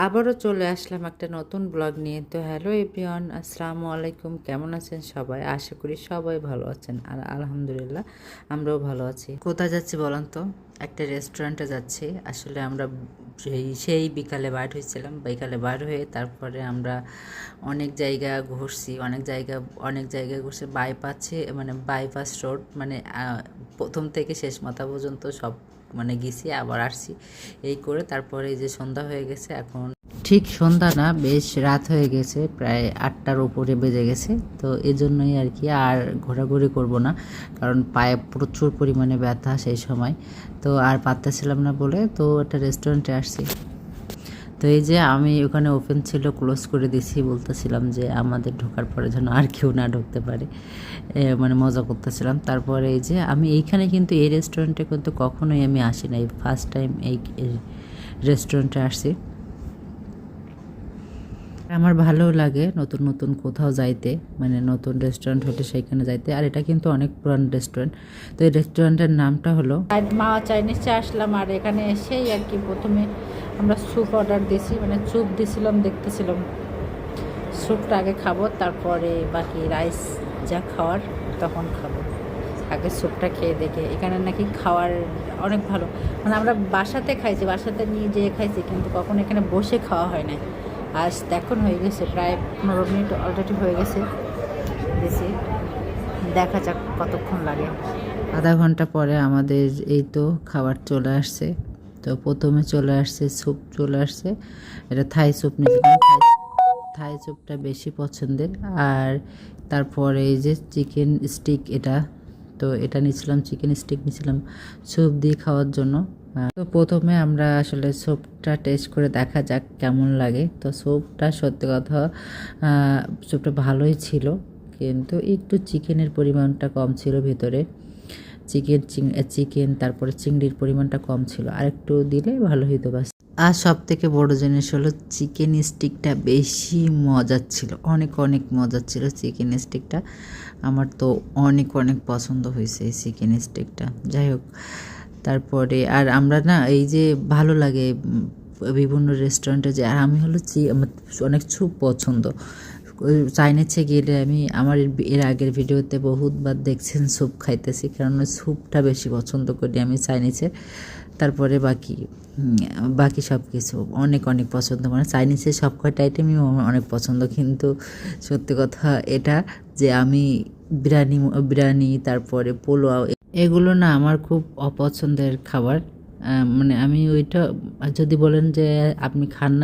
আবারও চলে আসলাম একটা নতুন ব্লগ নিয়ে। তো হ্যালো এভরিওয়ান, আসসালামু আলাইকুম। কেমন আছেন সবাই? আশা করি সবাই ভালো আছেন, আর আলহামদুলিল্লাহ আমরাও ভালো আছি। কোথায় যাচ্ছি বলেন তো? একটা রেস্টুরেন্টে যাচ্ছি। আসলে আমরা সেই বিকালে বার হয়েছিলাম। বিকালে বার হয়ে তারপরে আমরা অনেক জায়গা ঘুরছি, অনেক জায়গায় ঘুরছি। বাইপাস রোড, মানে প্রথম থেকে শেষ মাথা পর্যন্ত সব মানে গেছি, আবার আসছি। এই করে তারপরে এই যে সন্ধ্যা হয়ে গেছে। এখন ঠিক সন্ধ্যা না, বেশ রাত হয়ে গেছে, প্রায় 8টার উপরে বেজে গেছে। তো এজন্যই আর কি আর ঘোরাঘুরি করব না, কারণ পায়ে প্রচুর পরিমাণে ব্যথা সেই সময়। তো আর পারতেছিলাম না বলে তো একটা রেস্টুরেন্টে আসছি। তো এই যে আমি ওখানে ওপেন ছিল, ক্লোজ করে দিছি, বলতেছিলাম যে আমাদের ঢোকার পরে যেন আর কেউ না ঢুকতে পারে, মানে মজা করতেছিলাম। তারপরে এই যে আমি এইখানে কিন্তু এই রেস্টুরেন্টে কিন্তু কখনোই আমি আসি নাই, ফার্স্ট টাইম এই রেস্টুরেন্টে আসছি। আমার ভালো লাগে নতুন নতুন কোথাও যাইতে, মানে নতুন রেস্টুরেন্ট হলে সেইখানে যাইতে। আর এটা কিন্তু অনেক পুরান রেস্টুরেন্ট। তো এই রেস্টুরেন্টের নামটা হলো মা চাইনিজে আসলাম। আর এখানে এসেই আর কি প্রথমে আমরা স্যুপ অর্ডার দিয়েছি, মানে স্যুপ দিয়েছিলাম, দেখতেছিলাম স্যুপটা আগে খাবো, তারপরে বাকি রাইস যা খাওয়ার তখন খাবো। আগে স্যুপটা খেয়ে দেখে, এখানে নাকি খাওয়ার অনেক ভালো। মানে আমরা বাসাতে খাইছি, বাসাতে নিয়ে যেয়ে খাইছি, কিন্তু কখনো এখানে বসে খাওয়া হয় না। আজ এখন হয়ে গেছে প্রায় 15 মিনিট অলরেডি হয়ে গেছে বেশি। দেখা যাক কতক্ষণ লাগে। আধা ঘন্টা পরে আমাদের এই তো খাবার চলে আসছে। তো প্রথমে চলে আসছে স্যুপ, চলে আসছে। এটা থাই স্যুপ নিয়েছিলাম, থাই স্যুপটা বেশি পছন্দের। আর তারপরে এই যে চিকেন স্টিক, এটা তো এটা নিয়েছিলাম, চিকেন স্টিক নিয়েছিলাম স্যুপ দিয়ে খাওয়ার জন্য। তো প্রথমে আমরা আসলে স্যুপটা টেস্ট করে দেখা যাক কেমন লাগে। তো স্যুপটা সত্যি কথা, স্যুপটা ভালোই ছিল, কিন্তু একটু চিকেনের পরিমাণটা কম ছিল ভিতরে। চিকেন তারপরে চিংড়ির পরিমাণটা কম ছিল, আর একটু দিলে ভালো হইতো বাস। আর সব থেকে বড় জিনিস হলো চিকেন স্টিকটা বেশি মজার ছিল, অনেক অনেক মজার ছিল চিকেন স্টিকটা। আমার তো অনেক অনেক পছন্দ হয়েছে এই চিকেন স্টিকটা। যাই হোক, তারপরে আর আমরা না এই যে ভালো লাগে বিভিন্ন রেস্টুরেন্টে যে, আর আমি হলো আমার অনেক স্যুপ পছন্দ। চাইনিজে গেলে আমি আমার এর আগের ভিডিওতে বহুতবার দেখছেন স্যুপ খাইতেছি, কারণ স্যুপটা বেশি পছন্দ করি আমি চাইনিজে। তারপরে বাকি সব কিছু অনেক অনেক পছন্দ, মানে চাইনিজের সব কয়টা আইটেমই অনেক পছন্দ। কিন্তু সত্যি কথা এটা যে আমি বিরিয়ানি তারপরে পোলাও, এগুলো না আমার খুব অপছন্দের খাবার। মানে আমি ওইটা, যদি বলেন যে আপনি খান না